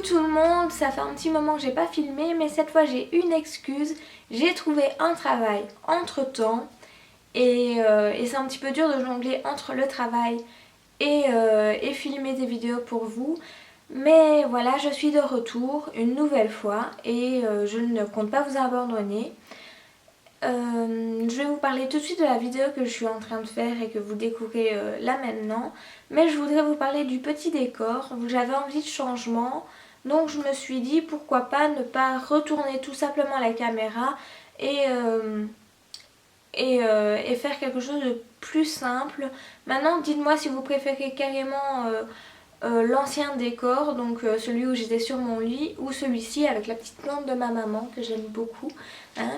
tout le monde, ça fait un petit moment que j'ai pas filmé, mais cette fois j'ai une excuse. J'ai trouvé un travail entre temps et c'est un petit peu dur de jongler entre le travail et filmer des vidéos pour vous. Mais voilà, je suis de retour une nouvelle fois et je ne compte pas vous abandonner. Je vais vous parler tout de suite de la vidéo que je suis en train de faire et que vous découvrez là maintenant. Mais je voudrais vous parler du petit décor. J'avais envie de changement, donc je me suis dit pourquoi pas ne pas retourner tout simplement la caméra et faire quelque chose de plus simple. Maintenant dites-moi si vous préférez carrément l'ancien décor, donc celui où j'étais sur mon lit, ou celui-ci avec la petite plante de ma maman que j'aime beaucoup.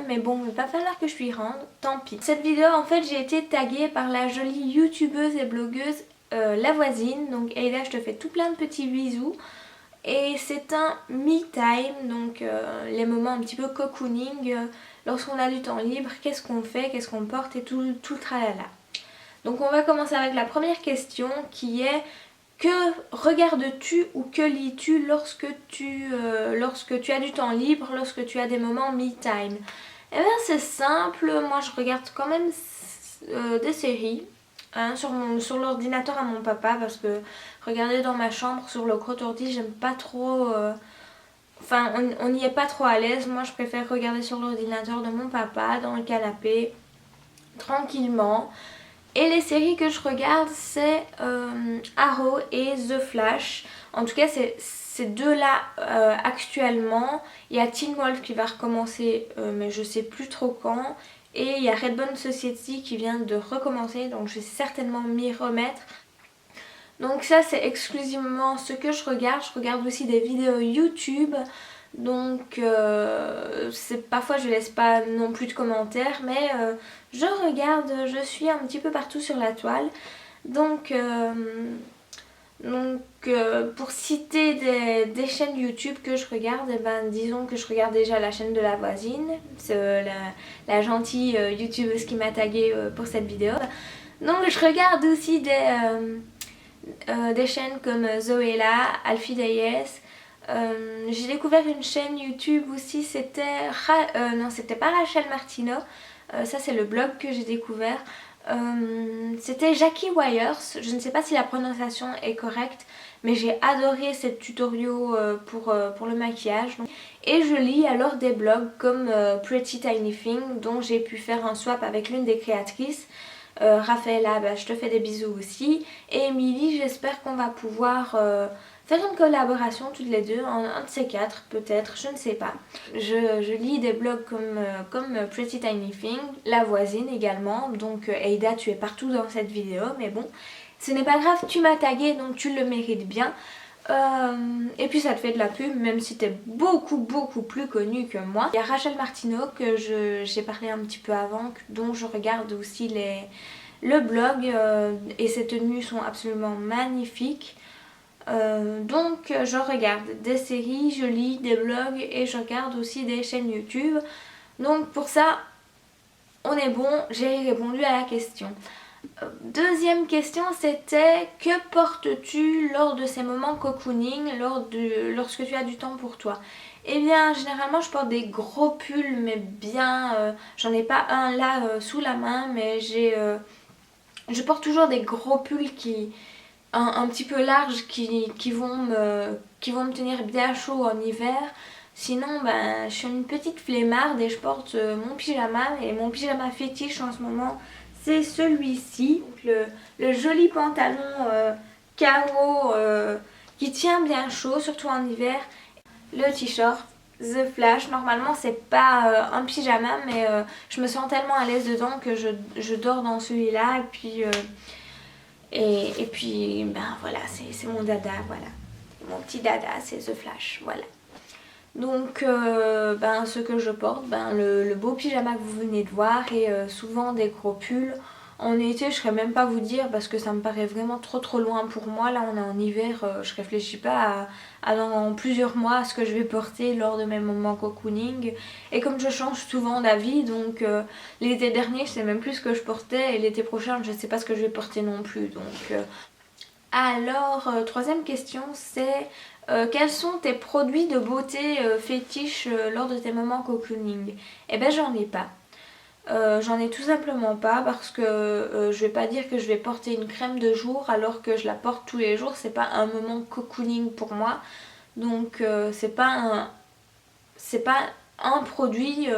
Mais bon, il va falloir que je lui rende, tant pis. Cette vidéo, en fait, j'ai été taguée par la jolie youtubeuse et blogueuse La Voisine. Donc Aïda, je te fais tout plein de petits bisous. Et c'est un me time, donc les moments un petit peu cocooning, lorsqu'on a du temps libre, qu'est-ce qu'on fait, qu'est-ce qu'on porte et tout le tralala. Donc on va commencer avec la première question qui est: que regardes-tu ou que lis-tu lorsque tu as du temps libre, lorsque tu as des moments me time? Eh bien c'est simple, moi je regarde quand même des séries sur l'ordinateur à mon papa, parce que regarder dans ma chambre sur le gros ordi, j'aime pas trop. Enfin, on n'y est pas trop à l'aise. Moi je préfère regarder sur l'ordinateur de mon papa, dans le canapé, tranquillement. Et les séries que je regarde, c'est Arrow et The Flash. En tout cas, c'est ces deux-là actuellement. Il y a Teen Wolf qui va recommencer, mais je sais plus trop quand. Et il y a Red Bone Society qui vient de recommencer, donc je vais certainement m'y remettre. Donc ça, c'est exclusivement ce que je regarde. Je regarde aussi des vidéos YouTube. Donc parfois je laisse pas non plus de commentaires, mais je regarde, je suis un petit peu partout sur la toile. Donc pour citer des chaînes YouTube que je regarde, eh ben, disons que je regarde déjà la chaîne de La Voisine, c'est la gentille youtubeuse qui m'a taguée pour cette vidéo. Donc je regarde aussi des chaînes comme Zoéla, Alfie Deyes. J'ai découvert une chaîne YouTube aussi, non, c'était pas Rachel Martino, ça c'est le blog que j'ai découvert. C'était Jackie Wires, je ne sais pas si la prononciation est correcte, mais j'ai adoré ces tutoriaux pour le maquillage. Et je lis alors des blogs comme Pretty Tiny Thing, dont j'ai pu faire un swap avec l'une des créatrices. Raphaëla, bah, je te fais des bisous aussi. Et Émilie, j'espère qu'on va pouvoir faire une collaboration toutes les deux, un de ces quatre peut-être, je ne sais pas. Je lis des blogs comme Pretty Tiny Thing, La Voisine également, donc Aïda, tu es partout dans cette vidéo, mais bon, ce n'est pas grave, tu m'as tagué donc tu le mérites bien. Et puis ça te fait de la pub, même si t'es beaucoup plus connue que moi. Il y a Rachel Martino que j'ai parlé un petit peu avant, dont je regarde aussi le blog, et ses tenues sont absolument magnifiques. Donc je regarde des séries, je lis des blogs et je regarde aussi des chaînes YouTube. Donc pour ça, on est bon, j'ai répondu à la question. Deuxième question, c'était: que portes-tu lors de ces moments cocooning, lorsque tu as du temps pour toi? Eh bien généralement je porte des gros pulls, mais bien, j'en ai pas un là sous la main, mais je porte toujours des gros pulls un petit peu larges qui vont me tenir bien chaud en hiver. Sinon ben, je suis une petite flemmarde et je porte mon pyjama, et mon pyjama fétiche en ce moment c'est celui-ci, le joli pantalon carreau qui tient bien chaud, surtout en hiver. Le t-shirt The Flash, normalement c'est pas un pyjama, mais je me sens tellement à l'aise dedans que je dors dans celui-là. Et puis ben voilà, c'est mon dada, voilà. Mon petit dada, c'est The Flash, voilà. Donc ben, ce que je porte, ben, le beau pyjama que vous venez de voir, et souvent des gros pulls. En été je ne saurais même pas vous dire, parce que ça me paraît vraiment trop loin pour moi. Là on est en hiver, je réfléchis pas à dans plusieurs mois à ce que je vais porter lors de mes moments cocooning. Et comme je change souvent d'avis, donc l'été dernier je sais même plus ce que je portais, et l'été prochain je ne sais pas ce que je vais porter non plus. Donc alors, troisième question, c'est quels sont tes produits de beauté fétiches lors de tes moments cocooning? Eh ben j'en ai pas. J'en ai tout simplement pas parce que je vais pas dire que je vais porter une crème de jour alors que je la porte tous les jours. C'est pas un moment cocooning pour moi. Donc c'est pas un produit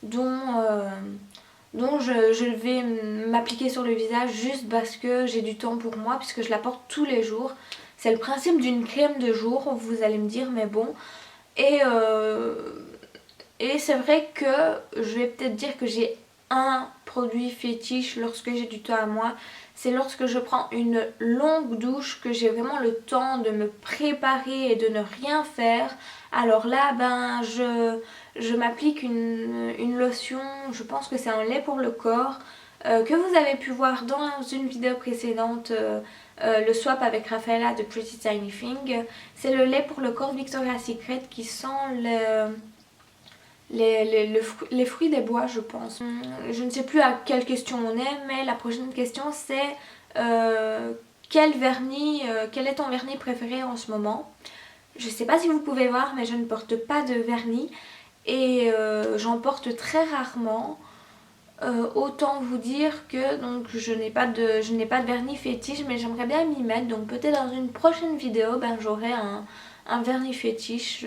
dont, dont je vais m'appliquer sur le visage juste parce que j'ai du temps pour moi puisque je la porte tous les jours. C'est le principe d'une crème de jour, vous allez me dire, mais bon. Et, euh, et c'est vrai que je vais peut-être dire que j'ai un produit fétiche lorsque j'ai du temps à moi. C'est lorsque je prends une longue douche, que j'ai vraiment le temps de me préparer et de ne rien faire. Alors là, ben, je m'applique une lotion, je pense que c'est un lait pour le corps, que vous avez pu voir dans une vidéo précédente, le swap avec Rafaela de Pretty Tiny Thing. C'est le lait pour le corps Victoria's Secret qui sent les fruits des bois, je pense. Je ne sais plus à quelle question on est, mais la prochaine question c'est quel est ton vernis préféré en ce moment? Je ne sais pas si vous pouvez voir, mais je ne porte pas de vernis et j'en porte très rarement. Autant vous dire que donc je n'ai pas de vernis fétiche, mais j'aimerais bien m'y mettre. Donc peut-être dans une prochaine vidéo, ben, j'aurai un vernis fétiche.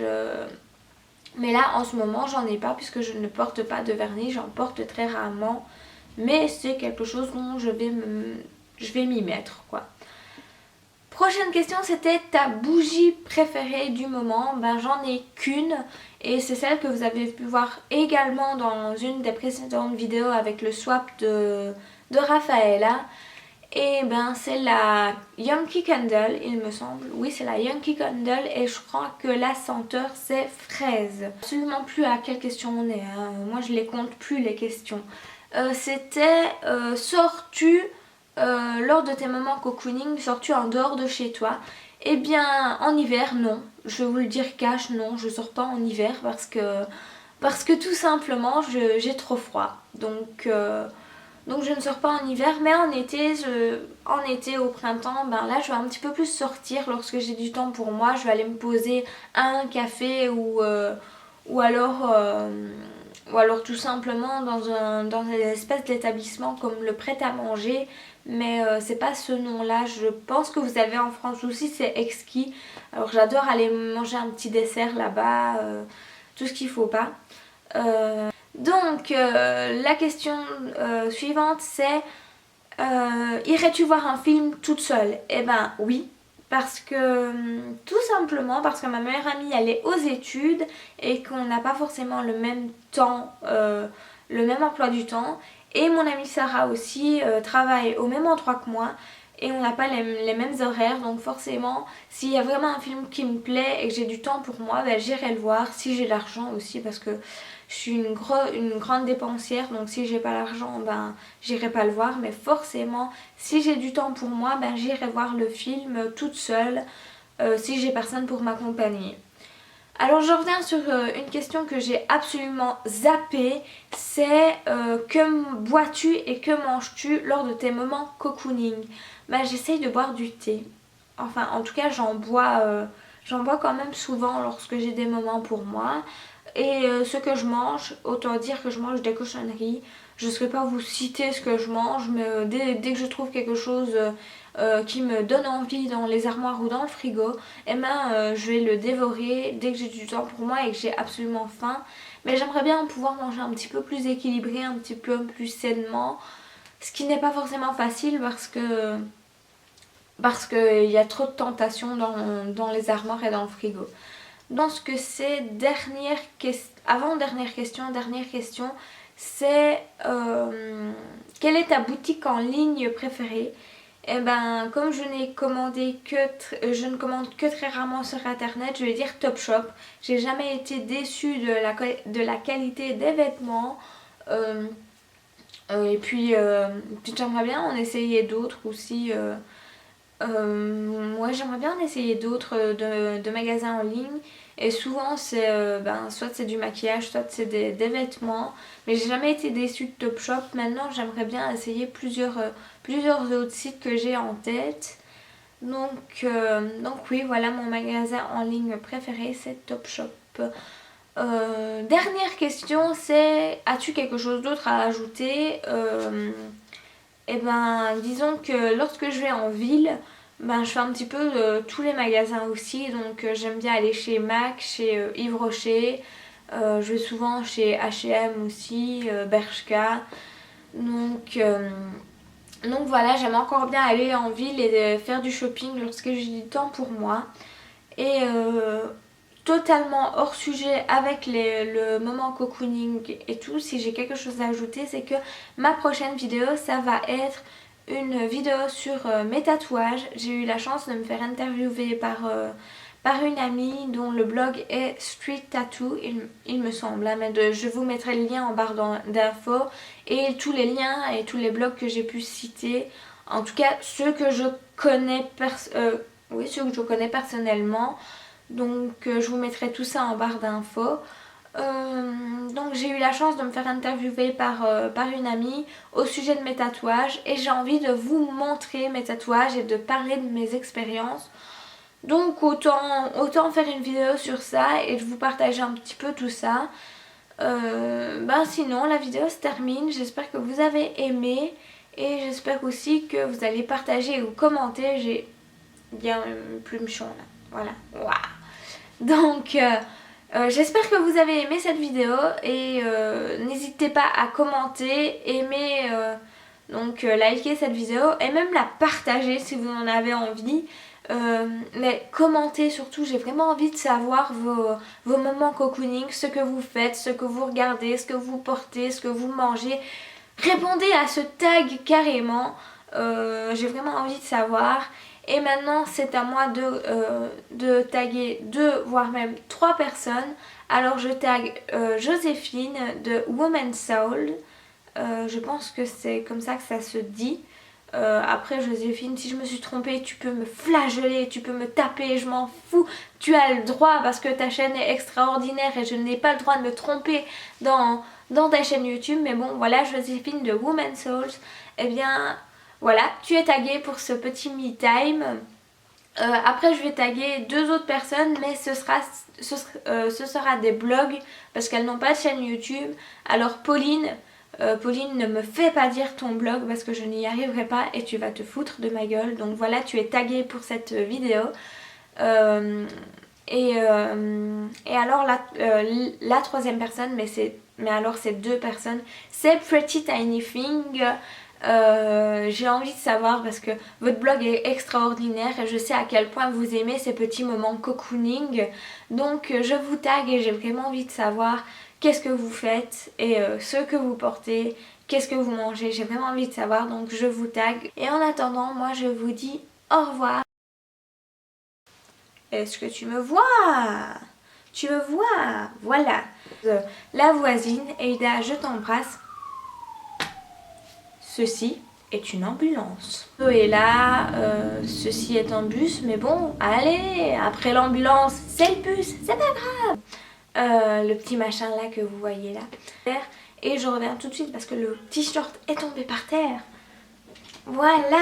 Mais là en ce moment j'en ai pas puisque je ne porte pas de vernis, j'en porte très rarement. Mais c'est quelque chose dont je vais m'y mettre quoi. Prochaine question, c'était ta bougie préférée du moment. Ben j'en ai qu'une et c'est celle que vous avez pu voir également dans une des précédentes vidéos avec le swap de Rafaela. Et ben c'est la Yankee Candle, il me semble. Oui, c'est la Yankee Candle et je crois que la senteur c'est fraise. Absolument plus à quelle question on est, hein. Moi je les compte plus les questions. C'était sors-tu lors de tes moments cocooning, sors-tu en dehors de chez toi? Eh bien en hiver non, je vais vous le dire cash, non, je sors pas en hiver parce que tout simplement j'ai trop froid. Donc je ne sors pas en hiver, mais en été, au printemps, ben là je vais un petit peu plus sortir lorsque j'ai du temps pour moi. Je vais aller me poser à un café ou alors tout simplement dans une espèce d'établissement comme le prêt-à-manger. Mais c'est pas ce nom-là. Je pense que vous avez en France aussi, c'est Exquis. Alors j'adore aller manger un petit dessert là-bas, tout ce qu'il faut pas. Donc la question suivante c'est irais-tu voir un film toute seule? Eh ben oui, parce que tout simplement parce que ma meilleure amie elle est aux études et qu'on n'a pas forcément le même temps, le même emploi du temps. Et mon amie Sarah aussi travaille au même endroit que moi et on n'a pas les mêmes horaires, donc forcément s'il y a vraiment un film qui me plaît et que j'ai du temps pour moi, ben, j'irai le voir si j'ai l'argent aussi parce que je suis une grande dépensière, donc si j'ai pas l'argent, ben j'irai pas le voir. Mais forcément, si j'ai du temps pour moi, ben j'irai voir le film toute seule si j'ai personne pour m'accompagner. Alors je reviens sur une question que j'ai absolument zappée, c'est que bois-tu et que manges-tu lors de tes moments cocooning? Ben j'essaye de boire du thé. Enfin en tout cas j'en bois quand même souvent lorsque j'ai des moments pour moi. Et ce que je mange, autant dire que je mange des cochonneries. Je ne saurais pas vous citer ce que je mange, mais dès que je trouve quelque chose qui me donne envie dans les armoires ou dans le frigo, eh ben, je vais le dévorer dès que j'ai du temps pour moi et que j'ai absolument faim. Mais j'aimerais bien pouvoir manger un petit peu plus équilibré, un petit peu plus sainement, ce qui n'est pas forcément facile parce qu'il y a trop de tentations dans les armoires et dans le frigo. Dans ce que c'est dernière question, c'est quelle est ta boutique en ligne préférée? Et ben comme je ne commande que très rarement sur internet, je vais dire Topshop. J'ai jamais été déçue de la qualité des vêtements. Et puis j'aimerais bien en essayer d'autres aussi. Ouais, j'aimerais bien en essayer d'autres de magasins en ligne. Et souvent c'est soit c'est du maquillage, soit c'est des vêtements. Mais j'ai jamais été déçue de Topshop. Maintenant j'aimerais bien essayer plusieurs autres sites que j'ai en tête. Donc oui, voilà mon magasin en ligne préféré, c'est Topshop. Dernière question, c'est as-tu quelque chose d'autre à ajouter? Et ben disons que lorsque je vais en ville, ben je fais un petit peu tous les magasins aussi. Donc j'aime bien aller chez Mac, chez Yves Rocher, je vais souvent chez H&M aussi, Bershka. Donc voilà, j'aime encore bien aller en ville et faire du shopping lorsque j'ai du temps pour moi. Et totalement hors sujet avec le moment cocooning et tout, si j'ai quelque chose à ajouter, c'est que ma prochaine vidéo, ça va être une vidéo sur mes tatouages. J'ai eu la chance de me faire interviewer par une amie dont le blog est Street Tattoo, il me semble, hein, mais je vous mettrai le lien en barre d'infos et tous les liens et tous les blogs que j'ai pu citer, en tout cas ceux que je connais personnellement. Donc je vous mettrai tout ça en barre d'infos. Donc j'ai eu la chance de me faire interviewer par une amie au sujet de mes tatouages et j'ai envie de vous montrer mes tatouages et de parler de mes expériences. Donc autant faire une vidéo sur ça et de vous partager un petit peu tout ça. Sinon la vidéo se termine, j'espère que vous avez aimé et j'espère aussi que vous allez partager ou commenter. J'ai bien un plumeçon là, voilà. Waouh. Donc j'espère que vous avez aimé cette vidéo et n'hésitez pas à commenter, aimer, liker cette vidéo et même la partager si vous en avez envie. Mais commentez surtout, j'ai vraiment envie de savoir vos moments cocooning, ce que vous faites, ce que vous regardez, ce que vous portez, ce que vous mangez. Répondez à ce tag carrément, j'ai vraiment envie de savoir. Et maintenant c'est à moi de taguer 2 voire même 3 personnes. Alors je tag Joséphine de Woman's Soul, je pense que c'est comme ça que ça se dit. Après Joséphine, si je me suis trompée, tu peux me flageller, tu peux me taper, je m'en fous. Tu as le droit parce que ta chaîne est extraordinaire et je n'ai pas le droit de me tromper dans ta chaîne YouTube. Mais bon voilà, Joséphine de Woman's Souls, eh bien voilà, tu es taguée pour ce petit me time. Après je vais taguer 2 autres personnes, mais ce sera des blogs parce qu'elles n'ont pas de chaîne YouTube. Alors Pauline, ne me fais pas dire ton blog parce que je n'y arriverai pas et tu vas te foutre de ma gueule. Donc voilà, tu es taguée pour cette vidéo. Et alors la troisième personne, mais alors c'est 2 personnes, c'est Pretty Tiny Thing. J'ai envie de savoir parce que votre blog est extraordinaire et je sais à quel point vous aimez ces petits moments cocooning. Donc je vous tag et j'ai vraiment envie de savoir qu'est-ce que vous faites et ce que vous portez, qu'est-ce que vous mangez. J'ai vraiment envie de savoir, donc je vous tag. Et en attendant, moi je vous dis au revoir. Est-ce que tu me vois? Tu me vois? Voilà. La voisine, Eida, je t'embrasse. Ceci est une ambulance. Et là, ceci est un bus, mais bon, allez, après l'ambulance, c'est le bus, c'est pas grave. Le petit machin là que vous voyez là. Et je reviens tout de suite parce que le t-shirt est tombé par terre. Voilà.